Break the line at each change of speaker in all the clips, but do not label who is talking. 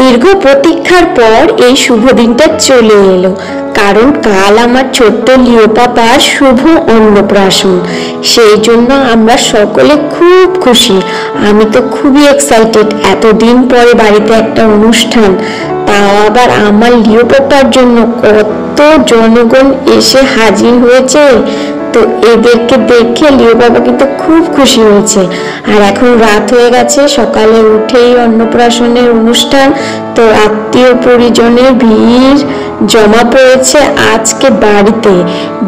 দীর্ঘ প্রতীক্ষার পর এই শুভ দিনটা চলে এলো, কারণ কাল আমার ছোট্ট লিও পাপার শুভ অন্নপ্রাশন। সেই জন্য আমরা সকলে খুব খুশি। আমি তো খুবই এক্সাইটেড, এতদিন পরে বাড়িতে একটা অনুষ্ঠান, তাও আবার আমার লিও পাপার জন্য। কত জনগণ এসে হাজির হয়েছে, তো এদেরকে দেখে লিও বাবা কিন্তু খুব খুশি হয়েছে। আর এখন রাত হয়ে গেছে, সকালে উঠেই অন্নপ্রাশনের অনুষ্ঠান, তো আত্মীয় পরিজনের ভিড় জমা পড়েছে আজকে বাড়িতে।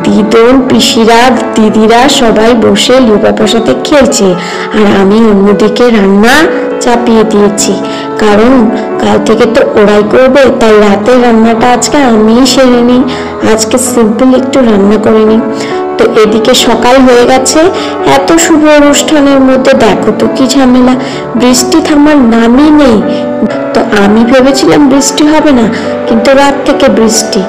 দিদন, পিসিরা, দিদিরা সবাই বসে লিও বাবার সাথে খেলছে, আর আমি অন্যদিকে রান্না চাপিয়ে দিয়েছি, কারণ কাল থেকে তো ওরাই করবে, তাই রাতের রান্নাটা আজকে আমিই সেরে নিই। আজকে সিম্পল একটু রান্না করে নিই। তো এদিকে সকাল হয়ে গেছে, এত শুভ অনুষ্ঠানের মধ্যে দেখো তো কি ঝামেলা, বৃষ্টি থামার নামই নেই। তো আমি ভেবেছিলাম বৃষ্টি হবে না, কিন্তু রাত থেকে বৃষ্টি।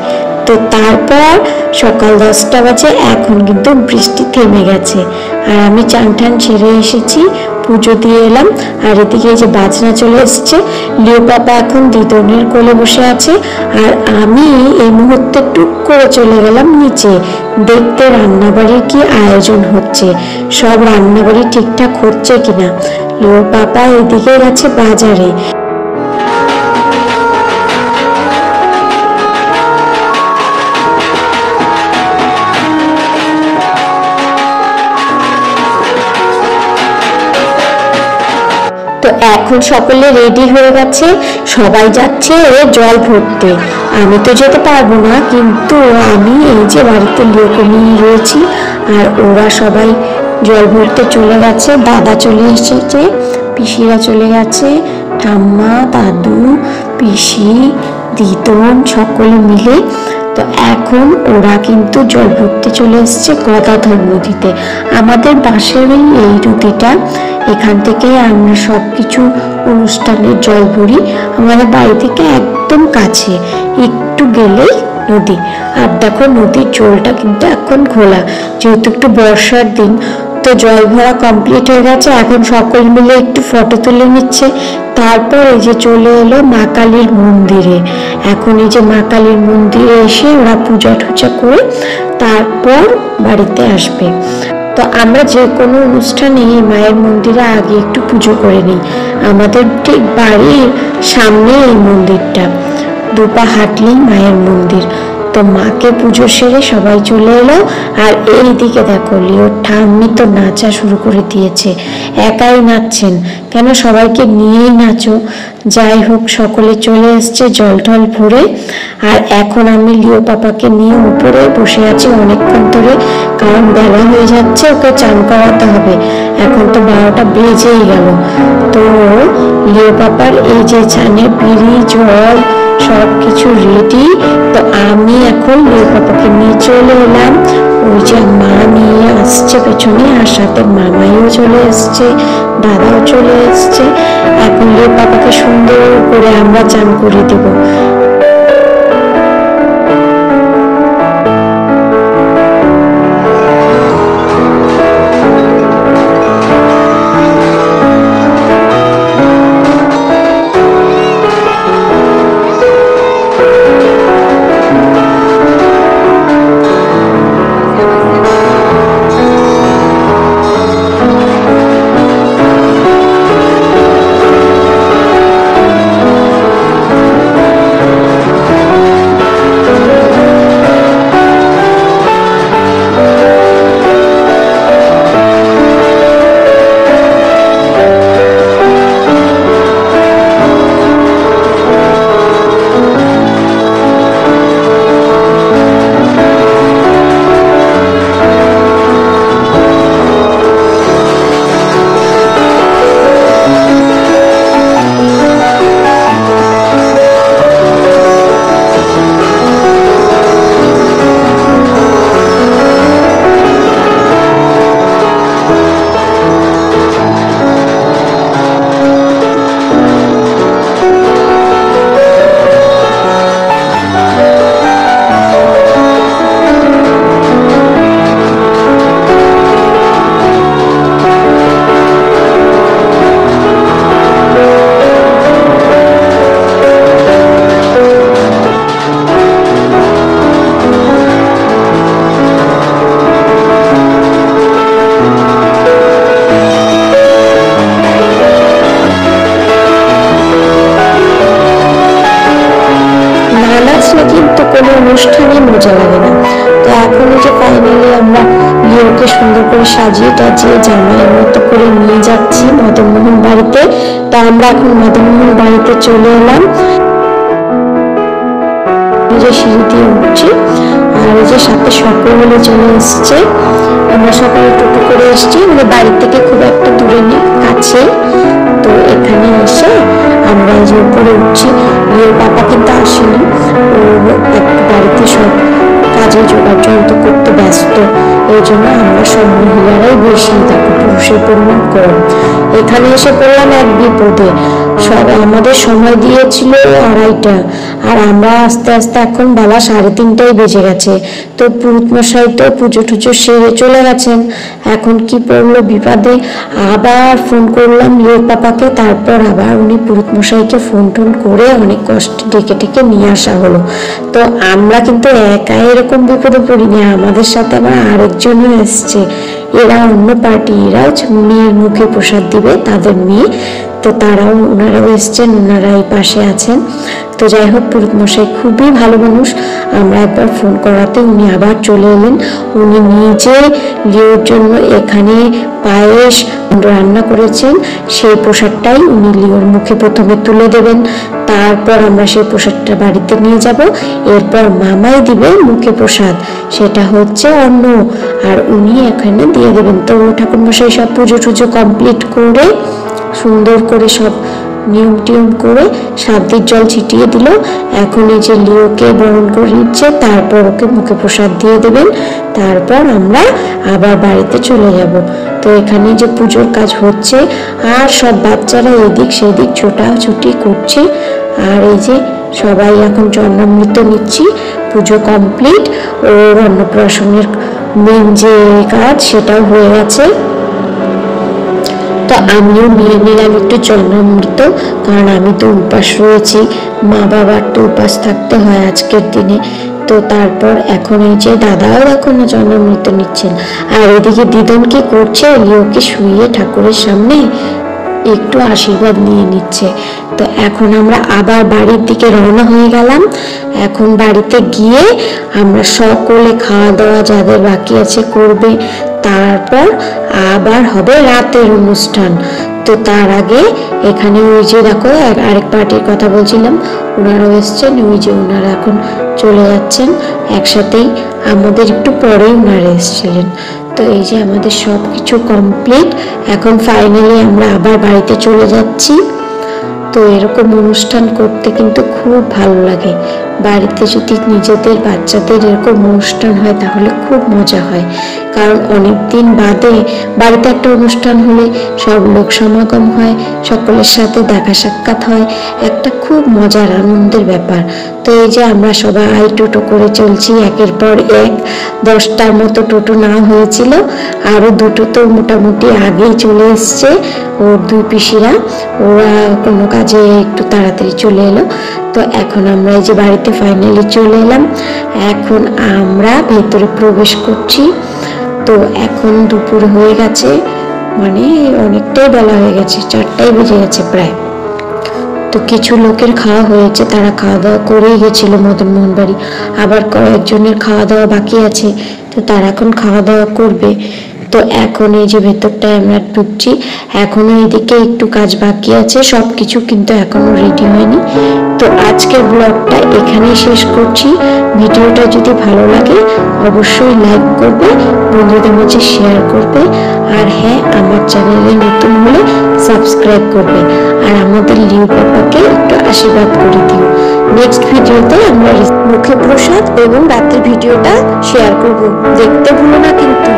তো তারপর সকাল 10টা বাজে, এখন কিন্তু বৃষ্টি থেমে গেছে। আর আমি চান টান ছেড়ে এসেছি, পুজো দিয়ে এলাম। আর এদিকে যে বাজনা চলে এসছে, লিও পাপা এখন দিদনের কোলে বসে আছে, আর আমি এই মুহূর্তে টুক করে চলে গেলাম নিচে দেখতে রান্নাবাড়ির কি আয়োজন হচ্ছে, সব রান্নাবাড়ি ঠিকঠাক হচ্ছে কিনা। লিও পাপা এদিকে গেছে বাজারে। তো এখন সকলে রেডি হয়ে গেছে, সবাই যাচ্ছে জল ভরতে। আমি তো যেতে পারবো না, কিন্তু আমি এই যে বাড়িতে লোক নিয়ে রয়েছি, আর ওরা সবাই জল ভরতে চলে গেছে। দাদা চলে এসেছে, পিসিরা চলে গেছে, ঠাম্মা, দাদু, পিসি, দিদন সকলে মিলে। তো এখন ওরা কিন্তু জল ভরতে চলে এসছে গদাধর নদীতে, আমাদের পাশেরই এই নদীটা। এখান থেকে আমরা সবকিছু অনুষ্ঠানের জল ভরি, আমাদের বাড়ি থেকে একদম কাছে, একটু গেলেই নদী। আর দেখো নদীর জলটা কিন্তু এখন ঘোলা, যেহেতু একটু বর্ষার দিন। তো জল ভরা কমপ্লিট হয়ে গেছে, এখন সকল মিলে একটু ফটো তুলে নিচ্ছে। তারপর এই যে চলে এলো মা কালীর মন্দিরে। এখন এই যে মা কালীর মন্দিরে এসে ওরা পূজা টুজা করে তারপর বাড়িতে আসবে। তো আমরা যে কোনো অনুষ্ঠানে মায়ের মন্দিরে আগে একটু পুজো করে নিই। আমাদের ঠিক বাড়ির সামনে এই মন্দিরটা, দুপা হাঁটলেই মায়ের মন্দির। তো মাকে পুজো সেরে সবাই চলে এলো। আর এই দিকে দেখো লিওর ঠাম্মি তো নাচা শুরু করে দিয়েছে, একাই নাচছেন কেন, সবাইকে নিয়েই নাচো। যাই হোক, সকলে চলে এসছে জল টল ভরে। আর এখন আমি লিও পাপাকে নিয়ে উপরে বসে আছি অনেকক্ষণ ধরে, কারণ বেলা হয়ে যাচ্ছে, ওকে চান করাতে হবে। এখন তো 12টা বেজেই গেল। তো লিও পাপার এই যে চানের পিঁড়ি, জল সব কিছু রেডি। তো আমি এখন লিও পাপাকে নিয়ে চলে এলাম। ওই যে মা নিয়ে আসছে পেছনে, আর সাথে মামাইও চলে এসছে, দাদাও চলে এসছে। এখন লিও পাপাকে সুন্দর করে আমরা চান করে দেব। মজা লাগে না। তো এখন যে ফাইনালি আমরা লিওকে সুন্দর করে সাজিয়ে টাজিয়ে জামাইয়ের মতো করে নিয়ে যাচ্ছি মদন মোহন বাড়িতে। তো আমরা এখন মদন মোহন বাড়িতে চলে এলাম, যে সিঁড়ি দিয়ে উঠছি, আর এই যে সাথে সকলে চলে এসছে। আমরা সকালে টোটো করে এসছি, মানে বাড়ি থেকে খুব একটা দূরে নেই, কাছে। তো এখানে এসে আমরা এই যে উপরে উঠছি। লিওর বাবা কিন্তু আসেনি, ও একটু বাড়িতে সব কাজে জোগাড় যন্ত্র করতে ব্যস্ত, এই জন্য আমরা সব মহিলারাই বেশি, তাকে পুরুষের পরিমাণ কম। এখানে এসে পড়লাম এক বিপদে, সব আমাদের সময় দিয়েছিল 2:30, আর আমরা আস্তে আস্তে এখন বেলা 3:30 বেজে গেছে। তো পুরুত মশাই তো পুজো টুজো সেরে চলে গেছেন। এখন কি পড়লো বিপদে, আবার ফোন করলাম লিওর পাপাকে, তারপর আবার উনি পুরুত মশাইকে ফোন টোন করে অনেক কষ্ট ডেকে ডেকে নিয়ে আসা হলো। তো আমরা কিন্তু একা এরকম বিপদে পড়িনি, আমাদের সাথে আবার আরেকজনও এসছে, এরা অন্য পার্টি, এরা মেয়ের মুখে প্রসাদ দিবে, তাদের মেয়ে। তো ওনারাও এসছেন, ওনারা এই পাশে আছেন। তো যাই হোক, পুরোহিত মশাই খুবই ভালো মানুষ, আমরা একবার ফোন করাতে উনি আবার চলে এলেন। উনি নিজে লিওর জন্য এখানে পায়েস রান্না করেছেন, সেই প্রসাদটাই উনি লিওর মুখে প্রথমে তুলে দেবেন, তারপর আমরা সেই প্রসাদটা বাড়িতে নিয়ে যাব। এরপর মামাই দিবে মুখে প্রসাদ, সেটা হচ্ছে অন্ন, আর উনি এখানে দিয়ে দেবেন। তো ঠাকুরমশাই সব পুজো টুজো কমপ্লিট করে সুন্দর করে সব নিয়ম টিয়ম করে সাবদির জল ছিটিয়ে দিল। এখন এই যে লিওকে বরণ করে নিচ্ছে, তারপর ওকে মুখে প্রসাদ দিয়ে দেবেন, তারপর আমরা আবার বাড়িতে চলে যাব। তো এখানে যে পুজোর কাজ হচ্ছে, আর সব বাচ্চারা এদিক সেদিক ছোটাছুটি করছে, আর এই যে সবাই এখন জন্মামৃত নিচ্ছি। পুজো কমপ্লিট, ওর অন্নপ্রাশনের মেন যে কাজ সেটাও হয়ে গেছে। তো আমিও নিয়ে নিলাম একটু জন্মামৃত, কারণ আমি তো উপাস রয়েছি, মা বাবার তো উপাস থাকতে হয় আজকের দিনে। তো তারপর এখন এই যে দাদাও এখন জন্মামৃত নিচ্ছেন, আর এদিকে দিদন কি করছে, লিওকে শুইয়ে ঠাকুরের সামনে একটু আশীর্বাদ নিয়ে নিচ্ছে। তো এখন আমরা আবার বাড়ির দিকে রওনা হয়ে গেলাম। এখন বাড়িতে গিয়ে আমরা সকলে খাওয়া দাওয়া যাদের বাকি আছে করবে, তারপর আবার হবে রাতের অনুষ্ঠান। তো তার আগে এখানে ওই যে দেখো আরেক পার্টির কথা বলছিলাম, ওনারাও এসছেন, ওই যে ওনারা এখন চলে যাচ্ছেন একসাথেই, আমাদের একটু পরেই ওনারা এসেছিলেন। তো এই যে আমাদের সব কিছু কমপ্লিট, এখন ফাইনালি আমরা আবার বাড়িতে চলে যাচ্ছি। তো এরকম অনুষ্ঠান করতে কিন্তু খুব ভালো লাগে, বাড়িতে যদি নিজেদের বাচ্চাদের এরকম অনুষ্ঠান হয় তাহলে খুব মজা হয়, কারণ অনেক দিন বাদে বাড়িতে একটা অনুষ্ঠান হলে সব লোক সমাগম হয়, সকলের সাথে দেখা সাক্ষাৎ হয়, একটা খুব মজার আনন্দের ব্যাপার। তো এই যে আমরা সবাই টোটো করে চলছি, একের পর এক 10টার মতো টোটো না হয়েছিল, আরো দুটো তো মোটামুটি আগেই চলে এসছে, ওর দুই পিসিরা, ওরা কোনো কাজে একটু তাড়াতাড়ি চলে এলো। তো এখন আমরা এই যে বাড়িতে ফাইনালি চলে এলাম, এখন আমরা ভেতরে প্রবেশ করছি। তো এখন দুপুর হয়ে গেছে, মানে অনেকটাই বেলা হয়ে গেছে, 4টাই বেজে গেছে প্রায়। তো কিছু লোকের খাওয়া হয়েছে, তারা খাওয়া দাওয়া করেই গেছিল মদন মোহন বাড়ি, আবার কয়েকজনের খাওয়া দাওয়া বাকি আছে, তো তারা এখন খাওয়া দাওয়া করবে। তো এখন এই যে ভেতরটায় আমরা ঢুকছি, এখনো এদিকে একটু কাজ বাকি আছে, সবকিছু কিন্তু এখনো রেডি হয়নি। তো আজকের ব্লগটা এখানেই শেষ করছি। ভিডিওটা যদি ভালো লাগে অবশ্যই লাইক করবে, বন্ধুদের মাঝে শেয়ার করবে, আর হ্যাঁ, আমার চ্যানেলে নতুন হলে সাবস্ক্রাইব করবে, আর আমাদের লিও পাপাকে একটু আশীর্বাদ করে দিও। নেক্সট ভিডিওতে আমরা মুখে প্রসাদ এবং রাতের ভিডিওটা শেয়ার করব, দেখতে ভুলো না কিন্তু।